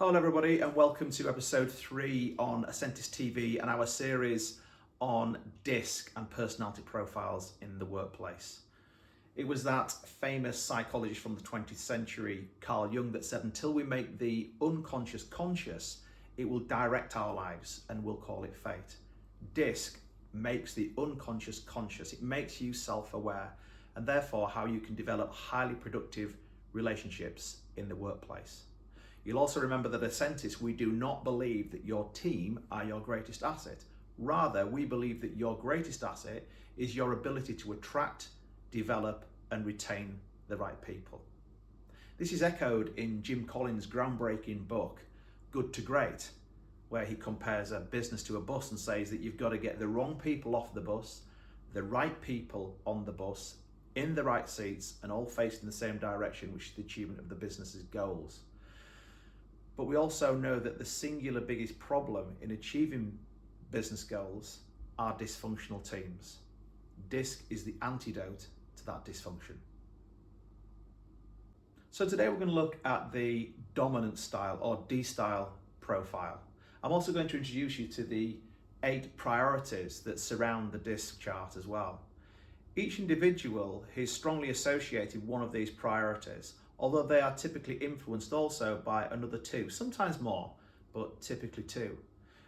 Hello everybody and welcome to episode 3 on Ascentis TV and our series on DiSC and personality profiles in the workplace. It was that famous psychologist from the 20th century, Carl Jung, that said until we make the unconscious conscious, it will direct our lives and we'll call it fate. DiSC makes the unconscious conscious. It makes you self-aware and therefore how you can develop highly productive relationships in the workplace. You'll also remember that at Ascentis, we do not believe that your team are your greatest asset. Rather, we believe that your greatest asset is your ability to attract, develop, and retain the right people. This is echoed in Jim Collins' groundbreaking book, Good to Great, where he compares a business to a bus and says that you've got to get the wrong people off the bus, the right people on the bus, in the right seats, and all facing the same direction, which is the achievement of the business's goals. But we also know that the singular biggest problem in achieving business goals are dysfunctional teams. DiSC is the antidote to that dysfunction. So today we're going to look at the dominant style or D style profile. I'm also going to introduce you to the 8 priorities that surround the DiSC chart as well. Each individual is strongly associated with one of these priorities, although they are typically influenced also by another 2, sometimes more, but typically 2.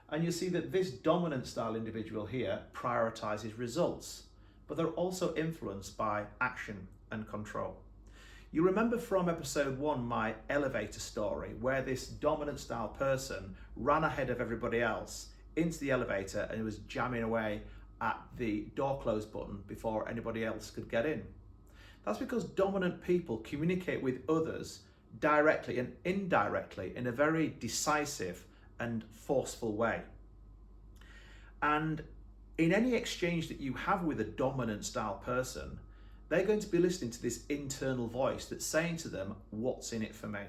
And you'll see that this dominant style individual here prioritizes results, but they're also influenced by action and control. You remember from episode 1, my elevator story, where this dominant style person ran ahead of everybody else into the elevator and was jamming away at the door close button before anybody else could get in. That's because dominant people communicate with others directly and indirectly in a very decisive and forceful way. And in any exchange that you have with a dominant style person, they're going to be listening to this internal voice that's saying to them, what's in it for me?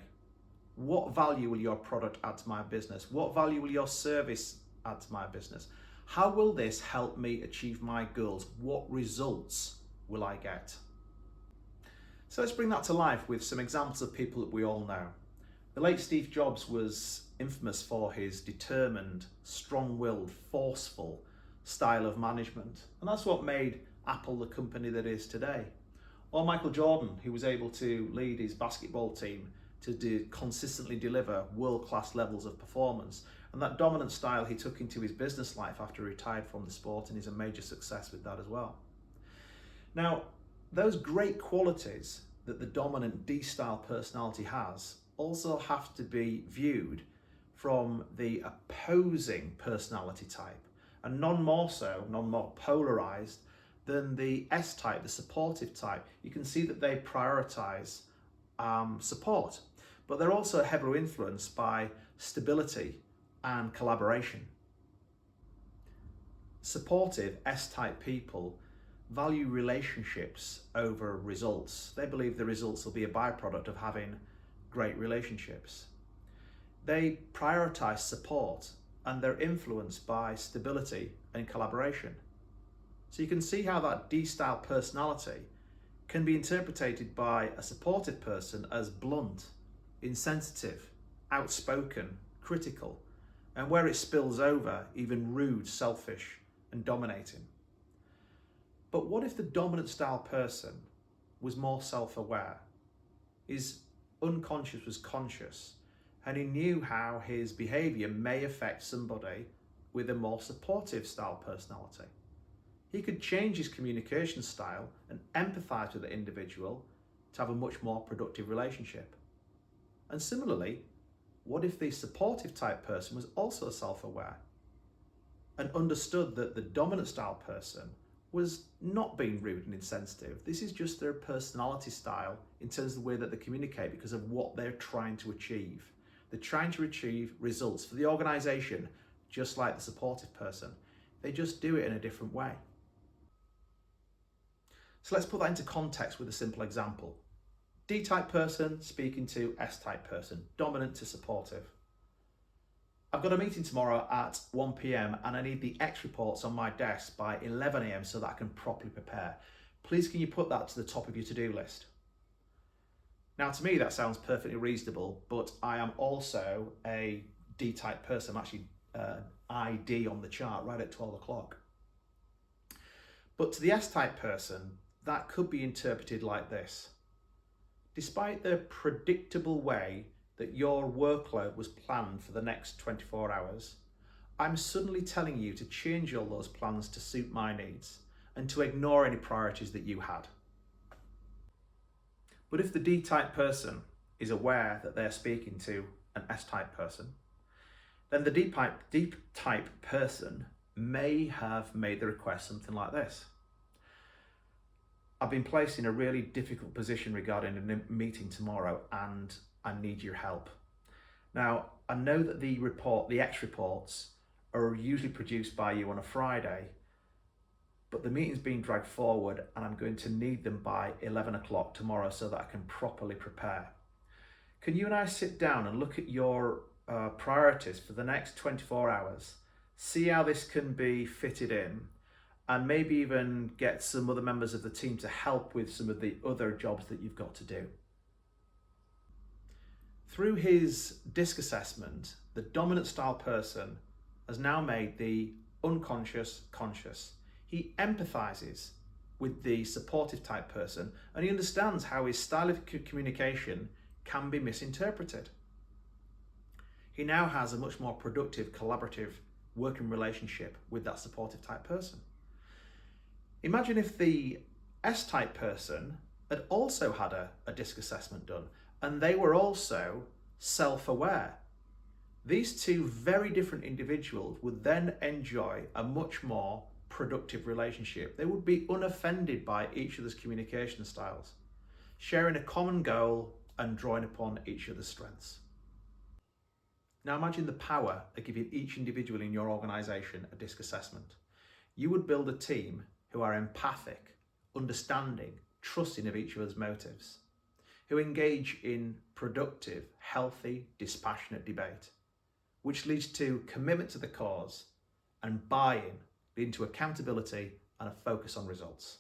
What value will your product add to my business? What value will your service add to my business? How will this help me achieve my goals? What results will I get? So let's bring that to life with some examples of people that we all know. The late Steve Jobs was infamous for his determined, strong-willed, forceful style of management. And that's what made Apple the company that is today. Or Michael Jordan, who was able to lead his basketball team to consistently deliver world-class levels of performance. And that dominant style he took into his business life after he retired from the sport, and he's a major success with that as well. Now, those great qualities that the dominant D-style personality has also have to be viewed from the opposing personality type, and none more polarized than the S-type, the supportive type. You can see that they prioritize support, but they're also heavily influenced by stability and collaboration. Supportive S-type people value relationships over results. They believe the results will be a byproduct of having great relationships. They prioritize support and they're influenced by stability and collaboration. So you can see how that D-style personality can be interpreted by a supportive person as blunt, insensitive, outspoken, critical, and where it spills over, even rude, selfish, and dominating. But what if the dominant style person was more self-aware? His unconscious was conscious, and he knew how his behavior may affect somebody with a more supportive style personality. He could change his communication style and empathize with the individual to have a much more productive relationship. And similarly, what if the supportive type person was also self-aware and understood that the dominant style person was not being rude and insensitive? This is just their personality style in terms of the way that they communicate because of what they're trying to achieve. They're trying to achieve results for the organization, just like the supportive person. They just do it in a different way. So let's put that into context with a simple example. D-type person speaking to S-type person, dominant to supportive. I've got a meeting tomorrow at 1 p.m. and I need the X reports on my desk by 11 a.m. so that I can properly prepare. Please can you put that to the top of your to-do list? Now, to me, that sounds perfectly reasonable, but I am also a D-type person. I'm actually ID on the chart right at 12 o'clock. But to the S-type person, that could be interpreted like this. Despite the predictable way that your workload was planned for the next 24 hours, I'm suddenly telling you to change all those plans to suit my needs and to ignore any priorities that you had. But if the D-type person is aware that they're speaking to an S-type person, then the D-type person may have made the request something like this. I've been placed in a really difficult position regarding a meeting tomorrow and I need your help. Now, I know that the X reports are usually produced by you on a Friday, but the meeting's being dragged forward and I'm going to need them by 11 o'clock tomorrow so that I can properly prepare. Can you and I sit down and look at your priorities for the next 24 hours, see how this can be fitted in, and maybe even get some other members of the team to help with some of the other jobs that you've got to do? Through his DiSC assessment, the dominant style person has now made the unconscious conscious. He empathizes with the supportive type person and he understands how his style of communication can be misinterpreted. He now has a much more productive, collaborative working relationship with that supportive type person. Imagine if the S-type person had also had a DiSC assessment done and they were also self-aware. These two very different individuals would then enjoy a much more productive relationship. They would be unoffended by each other's communication styles, sharing a common goal and drawing upon each other's strengths. Now imagine the power of giving each individual in your organisation a DiSC assessment. You would build a team who are empathic, understanding, trusting of each other's motives, who engage in productive, healthy, dispassionate debate, which leads to commitment to the cause and buy-in, leading to accountability and a focus on results.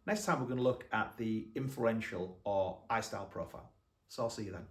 Next time we're going to look at the influential or I-style profile. So I'll see you then.